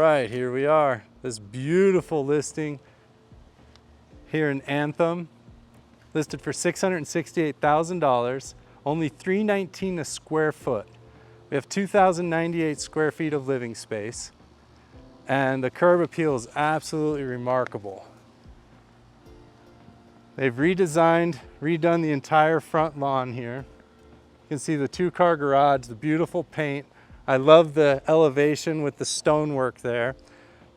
Right, here we are. This beautiful listing here in Anthem, listed for $668,000, only $319 a square foot. We have 2,098 square feet of living space, and the curb appeal is absolutely remarkable. They've redone the entire front lawn here. You can see the two-car garage, the beautiful paint. I love the elevation with the stonework there.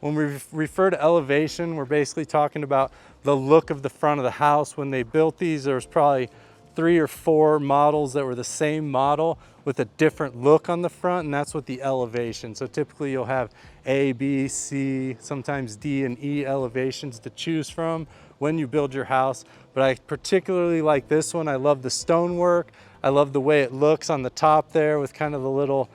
When we refer to elevation, we're basically talking about the look of the front of the house. When they built these, there was probably 3 or 4 models that were the same model with a different look on the front, and that's what the elevation. So typically you'll have A, B, C, sometimes D and E elevations to choose from when you build your house. But I particularly like this one. I love the stonework. I love the way it looks on the top there with kind of the little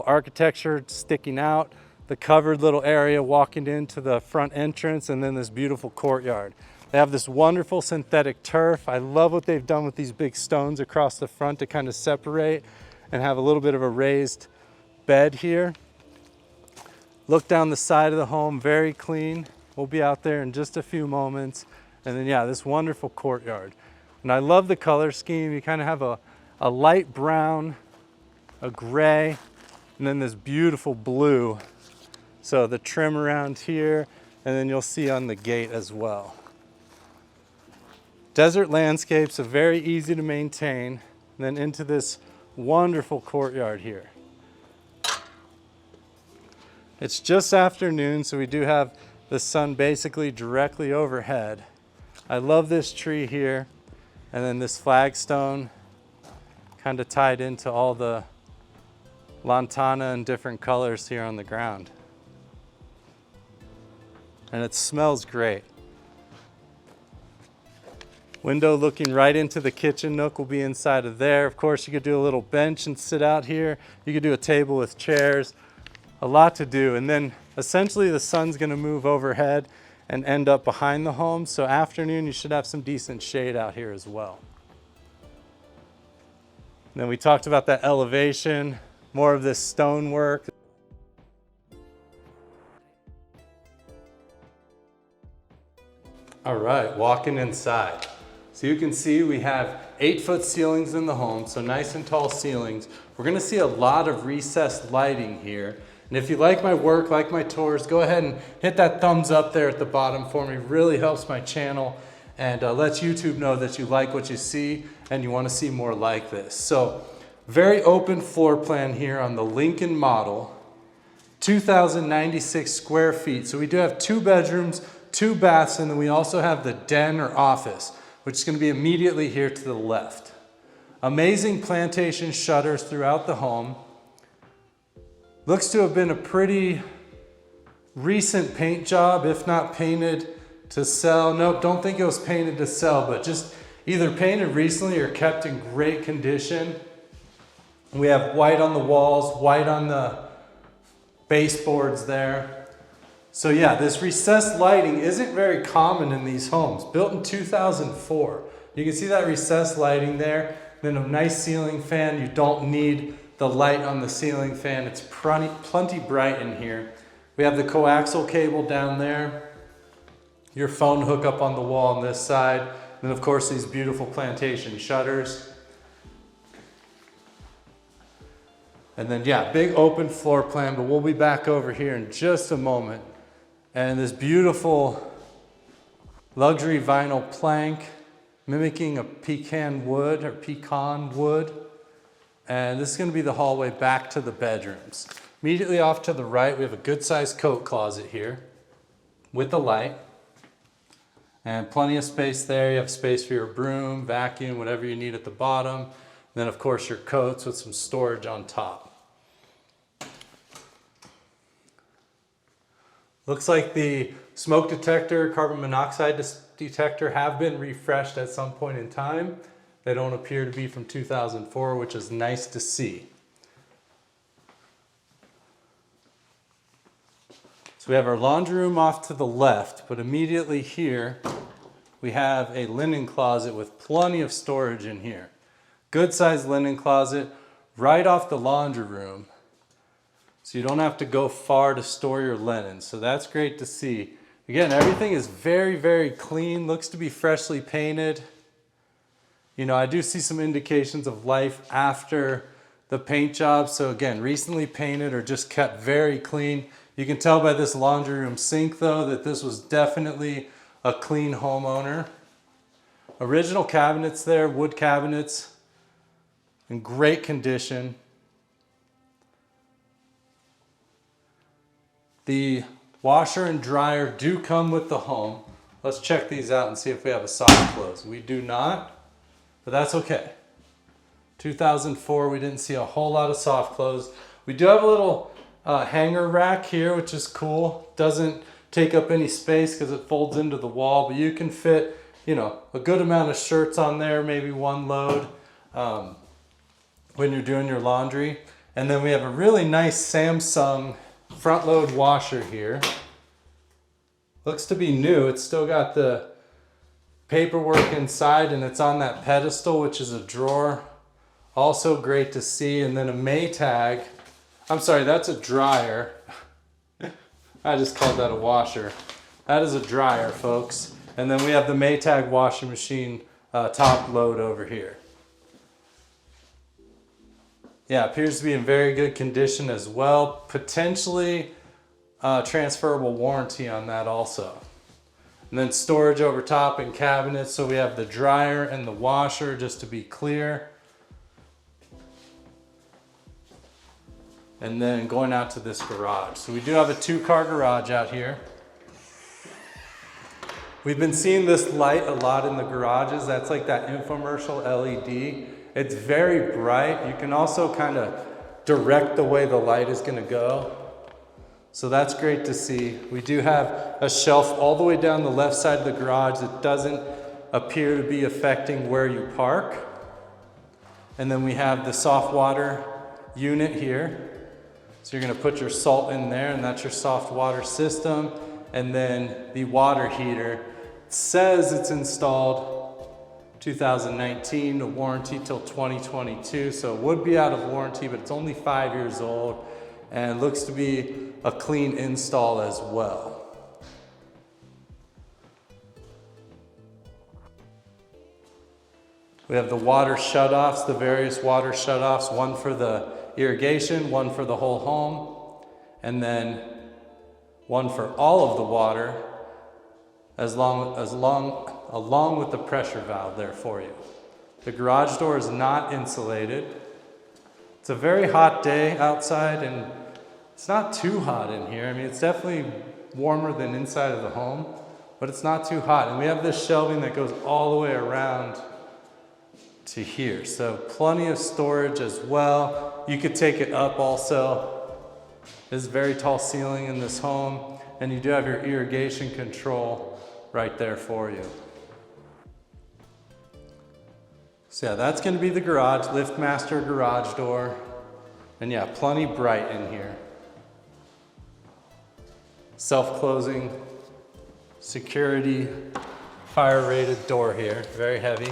architecture sticking out, the covered little area walking into the front entrance, and then this beautiful courtyard. They have this wonderful synthetic turf. I love what they've done with these big stones across the front to kind of separate and have a little bit of a raised bed here. Look down the side of the home, very clean. We'll be out there in just a few moments. And then yeah, this wonderful courtyard. And I love the color scheme. You kind of have a light brown, a gray, and then this beautiful blue. So the trim around here, and then you'll see on the gate as well. Desert landscapes are very easy to maintain. And then into this wonderful courtyard here. It's just afternoon, so we do have the sun basically directly overhead. I love this tree here, and then this flagstone kind of tied into all the lantana and different colors here on the ground. And it smells great. Window looking right into the kitchen nook will be inside of there. Of course, you could do a little bench and sit out here. You could do a table with chairs. A lot to do. And then essentially the sun's going to move overhead and end up behind the home. So afternoon, you should have some decent shade out here as well. And then we talked about that elevation, more of this stonework. All right, walking inside. So you can see we have 8-foot ceilings in the home, so nice and tall ceilings. We're gonna see a lot of recessed lighting here. And if you like my work, like my tours, go ahead and hit that thumbs up there at the bottom for me. It really helps my channel and lets YouTube know that you like what you see and you wanna see more like this. So very open floor plan here on the Lincoln model, 2,096 square feet. So we do have 2 bedrooms, 2 baths, and then we also have the den or office, which is going to be immediately here to the left. Amazing plantation shutters throughout the home. Looks to have been a pretty recent paint job, if not painted to sell. Nope, don't think it was painted to sell, but just either painted recently or kept in great condition. We have white on the walls, white on the baseboards there. So yeah, this recessed lighting isn't very common in these homes. Built in 2004. You can see that recessed lighting there. Then a nice ceiling fan. You don't need the light on the ceiling fan. It's plenty bright in here. We have the coaxial cable down there. Your phone hookup on the wall on this side. And then of course these beautiful plantation shutters. And then yeah, big open floor plan, but we'll be back over here in just a moment. And this beautiful luxury vinyl plank mimicking a pecan wood. And this is going to be the hallway back to the bedrooms. Immediately off to the right, we have a good sized coat closet here with the light. And plenty of space there. You have space for your broom, vacuum, whatever you need at the bottom. And then of course your coats with some storage on top. Looks like the smoke detector, carbon monoxide detector have been refreshed at some point in time. They don't appear to be from 2004, which is nice to see. So we have our laundry room off to the left, but immediately here we have a linen closet with plenty of storage in here. Good sized linen closet right off the laundry room. So you don't have to go far to store your linen. So that's great to see. Again, everything is very, very clean, looks to be freshly painted. You know, I do see some indications of life after the paint job. So again, recently painted or just kept very clean. You can tell by this laundry room sink though that this was definitely a clean homeowner. Original cabinets there, wood cabinets, in great condition. The washer and dryer do come with the home. Let's check these out and see if we have a soft close. We do not, but that's okay. 2004, we didn't see a whole lot of soft close. We do have a little hanger rack here, which is cool. Doesn't take up any space because it folds into the wall, but you can fit, you know, a good amount of shirts on there, maybe one load when you're doing your laundry. And then we have a really nice Samsung front load washer here. Looks to be new. It's still got the paperwork inside and it's on that pedestal, which is a drawer. Also great to see. And then a Maytag. I'm sorry, that's a dryer. I just called that a washer. That is a dryer, folks. And then we have the Maytag washing machine top load over here. Yeah, appears to be in very good condition as well. Potentially transferable warranty on that also. And then storage over top and cabinets. So we have the dryer and the washer, just to be clear. And then going out to this garage. So we do have a 2-car garage out here. We've been seeing this light a lot in the garages. That's like that infomercial LED. It's very bright. You can also kind of direct the way the light is going to go. So that's great to see. We do have a shelf all the way down the left side of the garage that doesn't appear to be affecting where you park. And then we have the soft water unit here. So you're going to put your salt in there, and that's your soft water system. And then the water heater. It says it's installed 2019, a warranty till 2022, so it would be out of warranty, but it's only 5 years old and looks to be a clean install as well. We have the water shutoffs, the various water shutoffs, one for the irrigation, one for the whole home, and then one for all of the water, along with the pressure valve there for you. The garage door is not insulated. It's a very hot day outside and it's not too hot in here. I mean, it's definitely warmer than inside of the home, but it's not too hot. And we have this shelving that goes all the way around to here. So plenty of storage as well. You could take it up also. There's a very tall ceiling in this home, and you do have your irrigation control right there for you. So yeah, that's going to be the garage, LiftMaster garage door. And yeah, plenty bright in here. Self-closing, security, fire-rated door here, very heavy.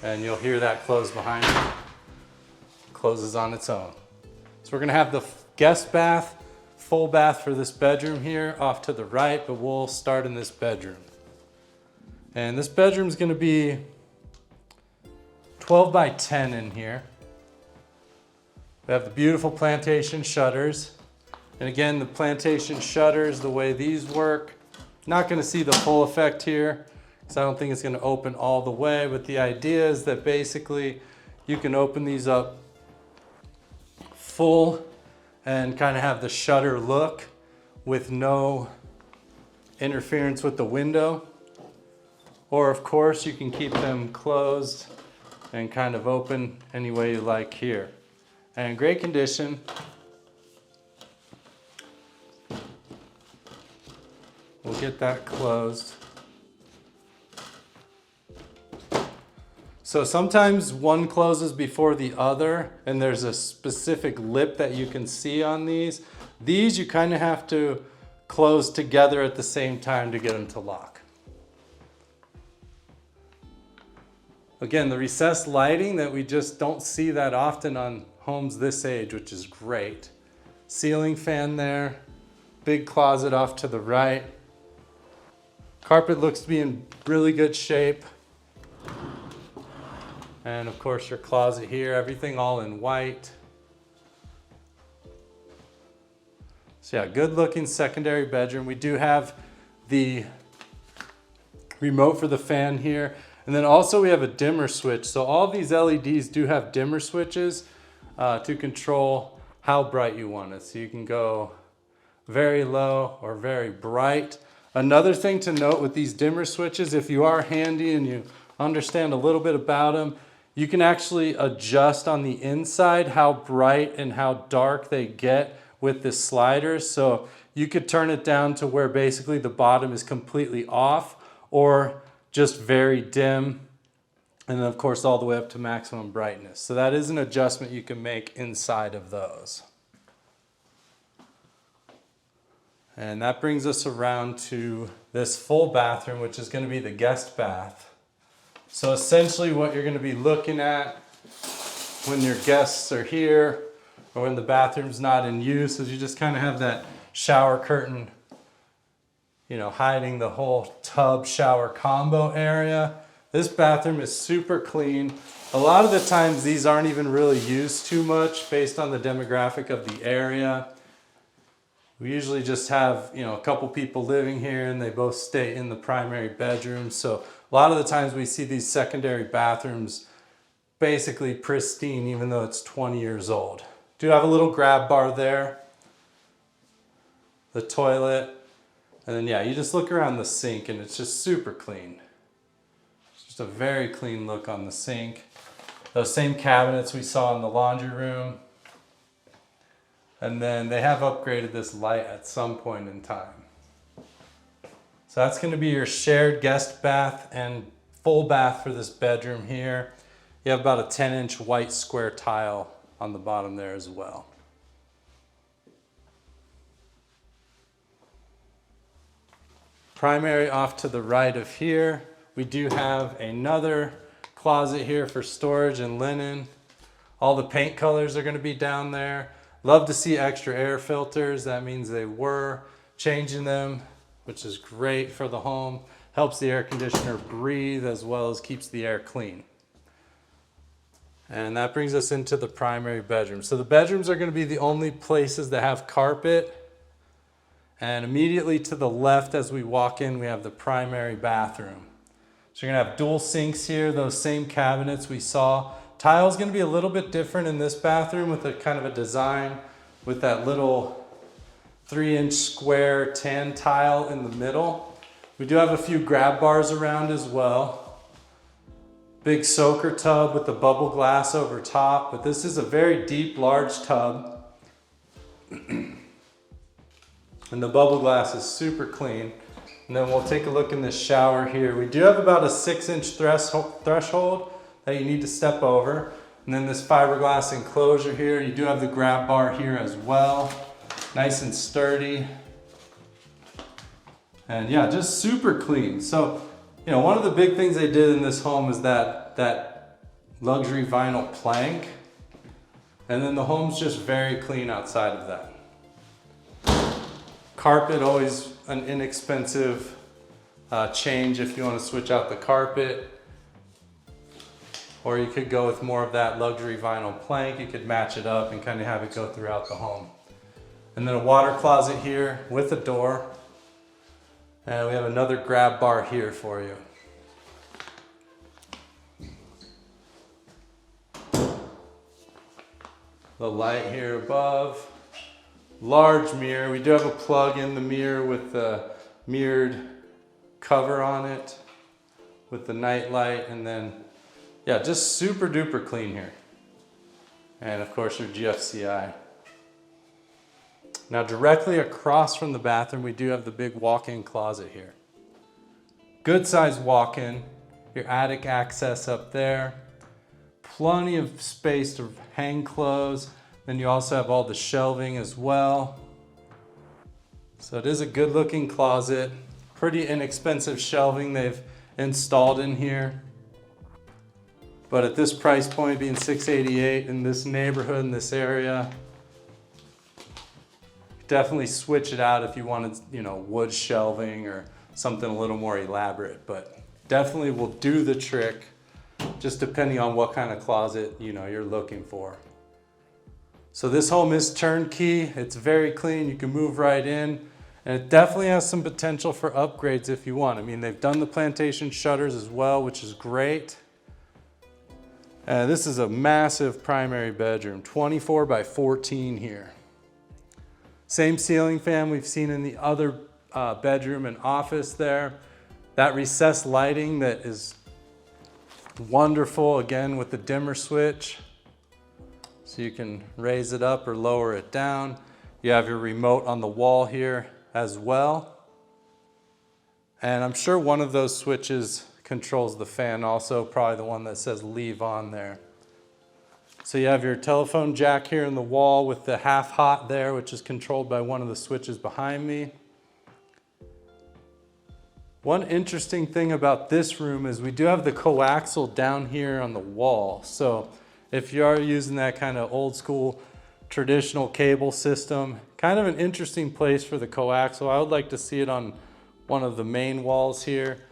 And you'll hear that close behind you. Closes on its own. So we're gonna have the guest bath, full bath for this bedroom here off to the right, but we'll start in this bedroom. And this bedroom is gonna be 12 by 10 in here. We have the beautiful plantation shutters. And again, the plantation shutters, the way these work, not gonna see the full effect here, because I don't think it's gonna open all the way, but the idea is that basically you can open these up full and kind of have the shutter look with no interference with the window. Or of course you can keep them closed and kind of open any way you like here. And in great condition. We'll get that closed. So sometimes one closes before the other, and there's a specific lip that you can see on these. These you kind of have to close together at the same time to get them to lock. Again, the recessed lighting that we just don't see that often on homes this age, which is great. Ceiling fan there, big closet off to the right. Carpet looks to be in really good shape. And of course your closet here, everything all in white. So yeah, good looking secondary bedroom. We do have the remote for the fan here. And then also we have a dimmer switch. So all these LEDs do have dimmer switches to control how bright you want it. So you can go very low or very bright. Another thing to note with these dimmer switches, if you are handy and you understand a little bit about them, you can actually adjust on the inside how bright and how dark they get with the sliders. So you could turn it down to where basically the bottom is completely off or just very dim. And then of course all the way up to maximum brightness. So that is an adjustment you can make inside of those. And that brings us around to this full bathroom, which is going to be the guest bath. So essentially what you're going to be looking at when your guests are here or when the bathroom's not in use is you just kind of have that shower curtain, you know, hiding the whole tub shower combo area. This bathroom is super clean. A lot of the times these aren't even really used too much based on the demographic of the area. We usually just have, you know, a couple people living here and they both stay in the primary bedroom. So a lot of the times we see these secondary bathrooms basically pristine, even though it's 20 years old. Do have a little grab bar there, the toilet, and then yeah, you just look around the sink and it's just super clean. It's just a very clean look on the sink. Those same cabinets we saw in the laundry room. And then they have upgraded this light at some point in time. So that's going to be your shared guest bath and full bath for this bedroom here. You have about a 10-inch white square tile on the bottom there as well. Primary off to the right of here. We do have another closet here for storage and linen. All the paint colors are going to be down there. Love to see extra air filters. That means they were changing them, which is great for the home. Helps the air conditioner breathe as well as keeps the air clean. And that brings us into the primary bedroom. So the bedrooms are going to be the only places that have carpet. And immediately to the left as we walk in, we have the primary bathroom. So you're going to have dual sinks here, those same cabinets we saw. Tile is going to be a little bit different in this bathroom with a kind of a design with that little 3-inch square tan tile in the middle. We do have a few grab bars around as well. Big soaker tub with the bubble glass over top, but this is a very deep, large tub. And the bubble glass is super clean. And then we'll take a look in this shower here. We do have about a 6-inch threshold that you need to step over. And then this fiberglass enclosure here, you do have the grab bar here as well. Nice and sturdy. And yeah, just super clean. So, you know, one of the big things they did in this home is that luxury vinyl plank. And then the home's just very clean outside of that. Carpet, always an inexpensive change if you want to switch out the carpet. Or you could go with more of that luxury vinyl plank. You could match it up and kind of have it go throughout the home. And then a water closet here with a door. And we have another grab bar here for you. The light here above. Large mirror. We do have a plug in the mirror with the mirrored cover on it with the night light, and then yeah, just super duper clean here. And of course your GFCI. Now directly across from the bathroom, we do have the big walk-in closet here. Good size walk-in, your attic access up there. Plenty of space to hang clothes. Then you also have all the shelving as well. So it is a good looking closet. Pretty inexpensive shelving they've installed in here. But at this price point, being $688 in this neighborhood, in this area, definitely switch it out if you wanted, you know, wood shelving or something a little more elaborate. But definitely will do the trick, just depending on what kind of closet, you know, you're looking for. So this home is turnkey. It's very clean. You can move right in. And it definitely has some potential for upgrades if you want. I mean, they've done the plantation shutters as well, which is great. This is a massive primary bedroom, 24 by 14 here. Same ceiling fan we've seen in the other bedroom and office there. That recessed lighting that is wonderful, again with the dimmer switch. So you can raise it up or lower it down. You have your remote on the wall here as well. And I'm sure one of those switches controls the fan also, probably the one that says leave on there. So you have your telephone jack here in the wall with the half hot there, which is controlled by one of the switches behind me. One interesting thing about this room is we do have the coaxial down here on the wall. So if you are using that kind of old school traditional cable system, kind of an interesting place for the coaxial. I would like to see it on one of the main walls here.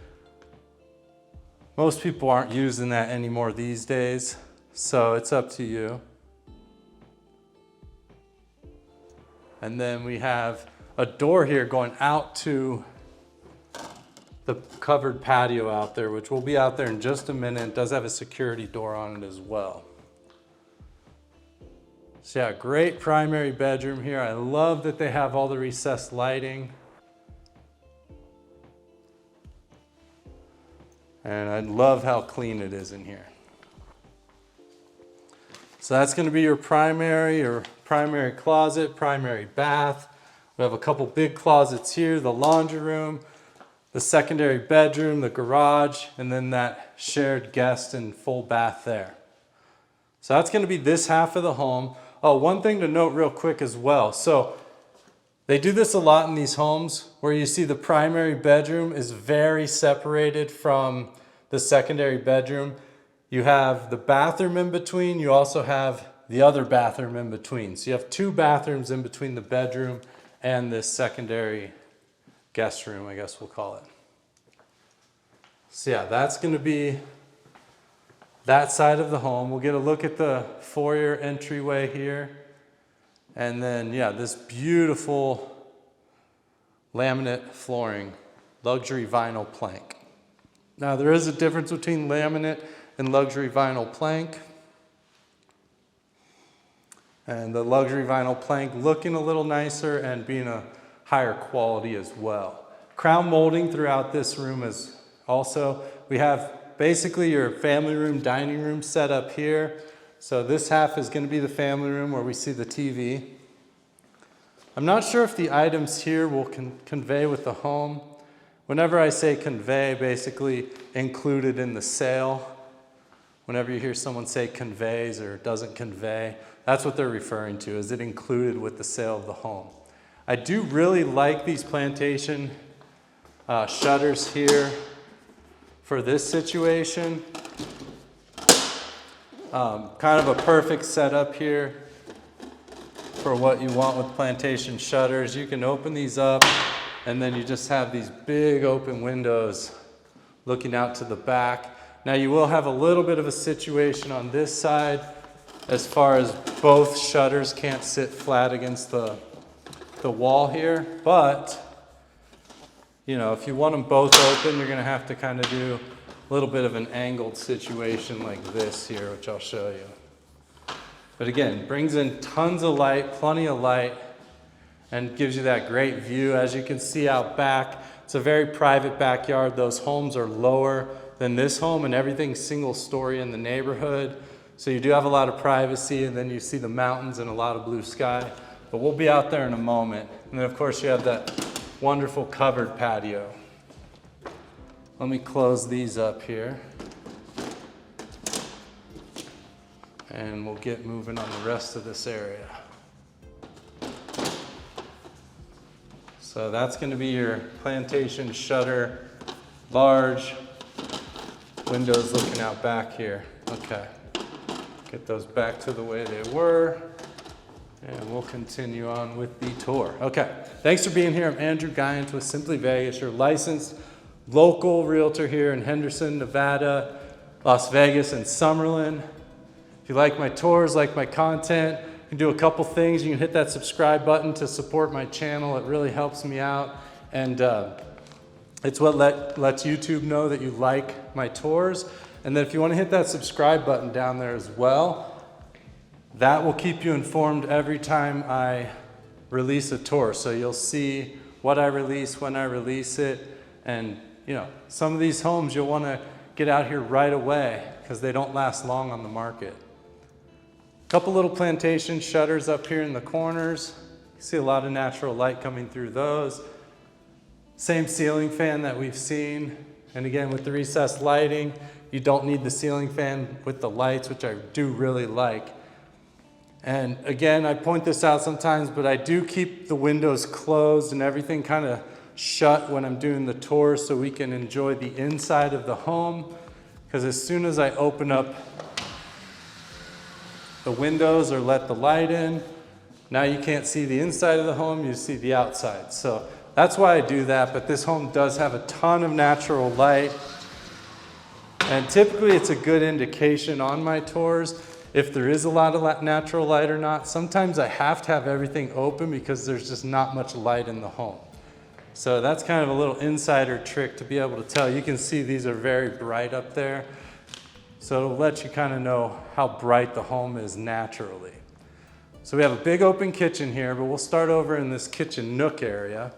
Most people aren't using that anymore these days, so it's up to you. And then we have a door here going out to the covered patio out there, which will be out there in just a minute. It does have a security door on it as well. So yeah, great primary bedroom here. I love that they have all the recessed lighting. And I love how clean it is in here. So that's gonna be your primary closet, primary bath. We have a couple big closets here, the laundry room, the secondary bedroom, the garage, and then that shared guest and full bath there. So that's gonna be this half of the home. Oh, one thing to note real quick as well. So they do this a lot in these homes where you see the primary bedroom is very separated from the secondary bedroom. You have the bathroom in between. You also have the other bathroom in between. So you have two bathrooms in between the bedroom and this secondary guest room, I guess we'll call it. So yeah, that's going to be that side of the home. We'll get a look at the foyer entryway here. And then, yeah, this beautiful laminate flooring, luxury vinyl plank. Now, there is a difference between laminate and luxury vinyl plank. And the luxury vinyl plank looking a little nicer and being a higher quality as well. Crown molding throughout this room is also, we have basically your family room, dining room set up here. So this half is going to be the family room where we see the TV. I'm not sure if the items here will convey with the home. Whenever I say convey, basically included in the sale. Whenever you hear someone say conveys or doesn't convey, that's what they're referring to. Is it included with the sale of the home? I do really like these plantation shutters here for this situation. Kind of a perfect setup here for what you want with plantation shutters. You can open these up and then you just have these big open windows looking out to the back. Now you will have a little bit of a situation on this side as far as both shutters can't sit flat against the wall here, but you know, if you want them both open, you're gonna have to kind of do a little bit of an angled situation like this here, which I'll show you. But again, brings in tons of light, plenty of light, and gives you that great view. As you can see out back, it's a very private backyard. Those homes are lower than this home and everything's single story in the neighborhood. So you do have a lot of privacy, and then you see the mountains and a lot of blue sky. But we'll be out there in a moment. And then of course you have that wonderful covered patio. Let me close these up here. And we'll get moving on the rest of this area. So that's going to be your plantation shutter, large windows looking out back here. Okay, get those back to the way they were, and we'll continue on with the tour. Okay, thanks for being here. I'm Andrew Guiant with Simply Vegas, your licensed local realtor here in Henderson, Nevada, Las Vegas, and Summerlin. If you like my tours, like my content, you can do a couple things. You can hit that subscribe button to support my channel. It really helps me out, and it's what lets YouTube know that you like my tours. And then if you want to hit that subscribe button down there as well, that will keep you informed every time I release a tour. So you'll see what I release, when I release it, and you know, some of these homes you'll want to get out here right away because they don't last long on the market. A couple little plantation shutters up here in the corners. You see a lot of natural light coming through those. Same ceiling fan that we've seen. And again, with the recessed lighting, you don't need the ceiling fan with the lights, which I do really like. And again, I point this out sometimes, but I do keep the windows closed and everything kind of shut when I'm doing the tour so we can enjoy the inside of the home. Because as soon as I open up the windows or let the light in, now you can't see the inside of the home, you see the outside. So that's why I do that, but this home does have a ton of natural light. And typically it's a good indication on my tours if there is a lot of natural light or not. Sometimes I have to have everything open because there's just not much light in the home. So that's kind of a little insider trick to be able to tell. You can see these are very bright up there. So it'll let you kind of know how bright the home is naturally. So we have a big open kitchen here, but we'll start over in this kitchen nook area.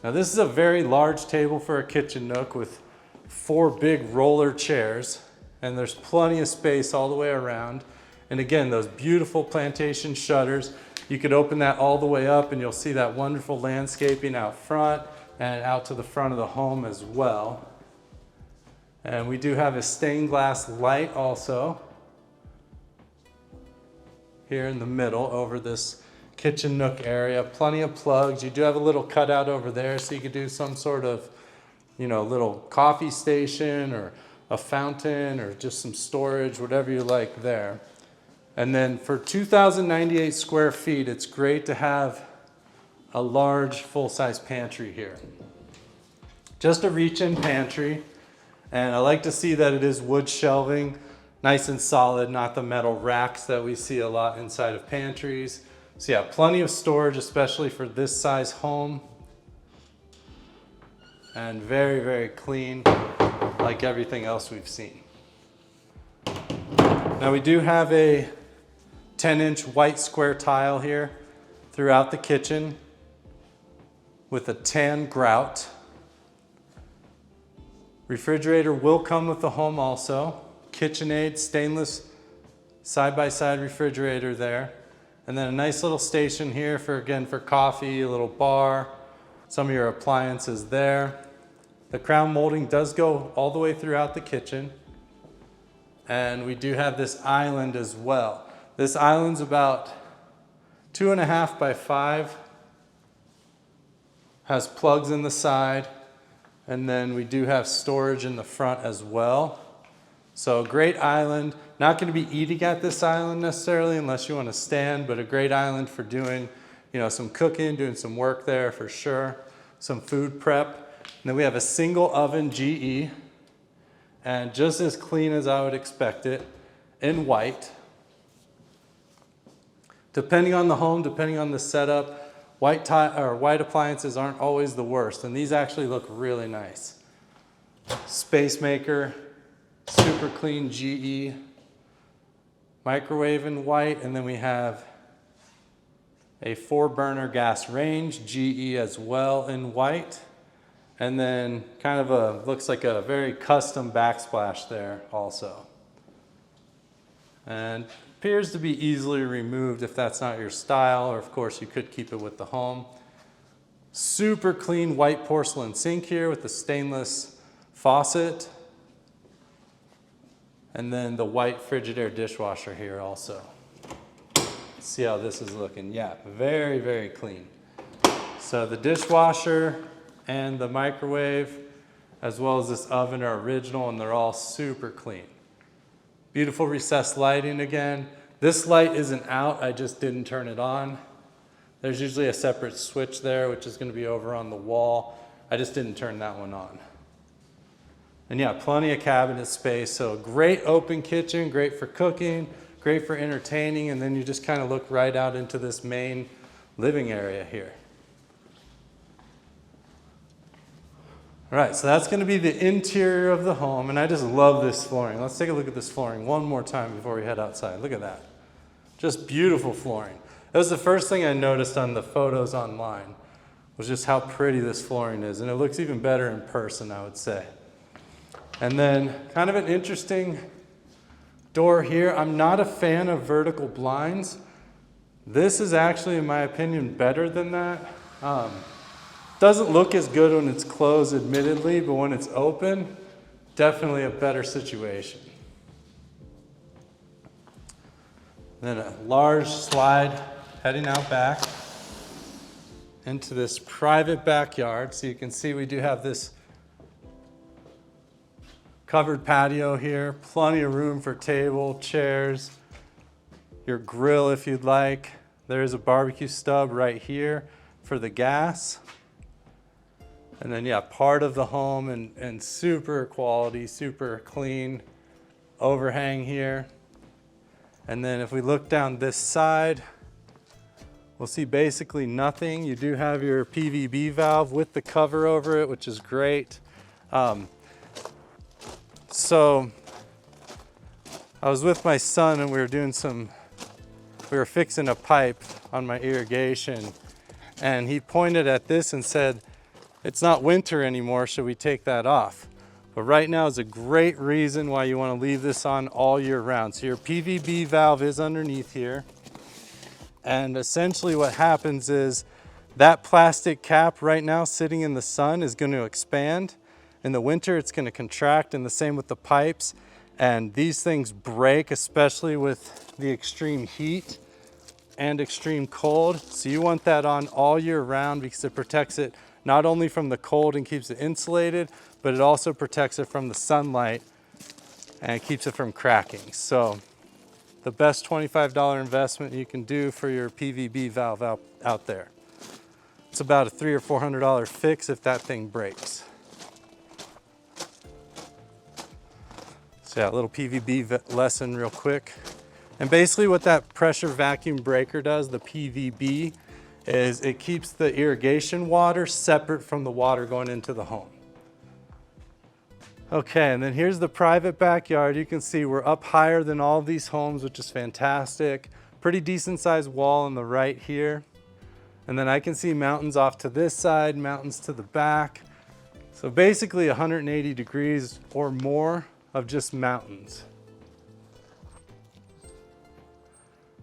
Now this is a very large table for a kitchen nook with 4 big roller chairs, and there's plenty of space all the way around. And again, those beautiful plantation shutters, you could open that all the way up and you'll see that wonderful landscaping out front and out to the front of the home as well. And we do have a stained glass light also here in the middle over this kitchen nook area. Plenty of plugs. You do have a little cutout over there so you could do some sort of, you know, little coffee station or a fountain or just some storage, whatever you like there. And then for 2,098 square feet, it's great to have a large full-size pantry here. Just a reach-in pantry, and I like to see that it is wood shelving, nice and solid, not the metal racks that we see a lot inside of pantries. So yeah, plenty of storage, especially for this size home. And very, very clean, like everything else we've seen. Now we do have a 10-inch white square tile here throughout the kitchen with a tan grout. Refrigerator will come with the home also. KitchenAid stainless side-by-side refrigerator there. And then a nice little station here for, again, for coffee, a little bar, some of your appliances there. The crown molding does go all the way throughout the kitchen. And we do have this island as well. This island's about 2.5 by 5. Has plugs in the side. And then we do have storage in the front as well. So a great island. Not going to be eating at this island necessarily unless you want to stand, but a great island for doing, you know, some cooking, doing some work there for sure. Some food prep. And then we have a single oven GE, and just as clean as I would expect it, in white. Depending on the home, depending on the setup, white appliances aren't always the worst, and these actually look really nice. Space maker, super clean GE, microwave in white, and then we have a 4-burner gas range, GE as well in white. And then kind of a, looks like a very custom backsplash there also. And appears to be easily removed if that's not your style, or of course you could keep it with the home. Super clean white porcelain sink here with the stainless faucet. And then the white Frigidaire dishwasher here also. See how this is looking. Yeah, very, very clean. So the dishwasher and the microwave, as well as this oven, are original, and they're all super clean. Beautiful recessed lighting again. This light isn't out, I just didn't turn it on. There's usually a separate switch there, which is going to be over on the wall. I just didn't turn that one on. And yeah, plenty of cabinet space. So a great open kitchen, great for cooking, great for entertaining, and then you just kind of look right out into this main living area here. All right, so that's going to be the interior of the home, and I just love this flooring. Let's take a look at this flooring one more time before we head outside. Look at that. Just beautiful flooring. That was the first thing I noticed on the photos online, was just how pretty this flooring is, and it looks even better in person, I would say. And then kind of an interesting door here. I'm not a fan of vertical blinds. This is actually, in my opinion, better than that. Doesn't look as good when it's closed, admittedly, but when it's open, definitely a better situation. Then a large slide heading out back into this private backyard. So you can see we do have this covered patio here, plenty of room for table, chairs, your grill if you'd like. There's a barbecue stub right here for the gas. And then yeah, part of the home and super quality, super clean overhang here. And then if we look down this side, we'll see basically nothing. You do have your PVB valve with the cover over it, which is great. So I was with my son and we were fixing a pipe on my irrigation, and he pointed at this and said, "It's not winter anymore, should we take that off?" But right now is a great reason why you want to leave this on all year round. So your PVB valve is underneath here. And essentially what happens is that plastic cap right now sitting in the sun is going to expand. In the winter, it's going to contract, and the same with the pipes. And these things break, especially with the extreme heat and extreme cold. So you want that on all year round because it protects it not only from the cold and keeps it insulated, but it also protects it from the sunlight and keeps it from cracking. So the best $25 investment you can do for your PVB valve out there. It's about a $300 or $400 fix if that thing breaks. So yeah, a little PVB lesson real quick. And basically what that pressure vacuum breaker does, the PVB, is it keeps the irrigation water separate from the water going into the home. Okay, and then here's the private backyard. You can see we're up higher than all of these homes, which is fantastic. Pretty decent sized wall on the right here. And then I can see mountains off to this side, mountains to the back. So basically 180 degrees or more of just mountains.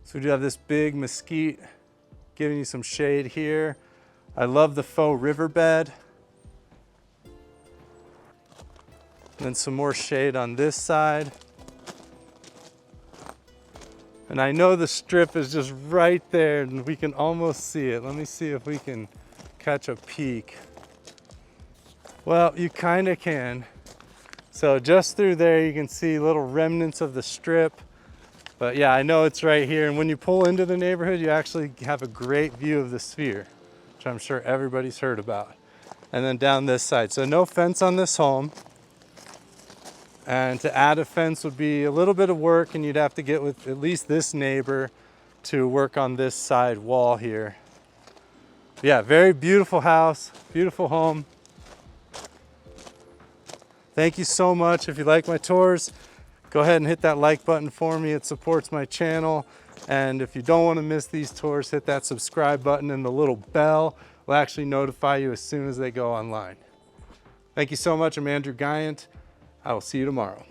So we do have this big mesquite giving you some shade here. I love the faux riverbed. And then some more shade on this side. And I know the strip is just right there and we can almost see it. Let me see if we can catch a peek. Well, you kind of can. So just through there you can see little remnants of the strip. But yeah, I know it's right here. And when you pull into the neighborhood, you actually have a great view of the sphere, which I'm sure everybody's heard about. And then down this side. So no fence on this home. And to add a fence would be a little bit of work, and you'd have to get with at least this neighbor to work on this side wall here. But yeah, very beautiful house, beautiful home. Thank you so much. If you like my tours, go ahead and hit that like button for me. It supports my channel. And if you don't want to miss these tours, hit that subscribe button, and the little bell will actually notify you as soon as they go online. Thank you so much. I'm Andrew Guiant. I will see you tomorrow.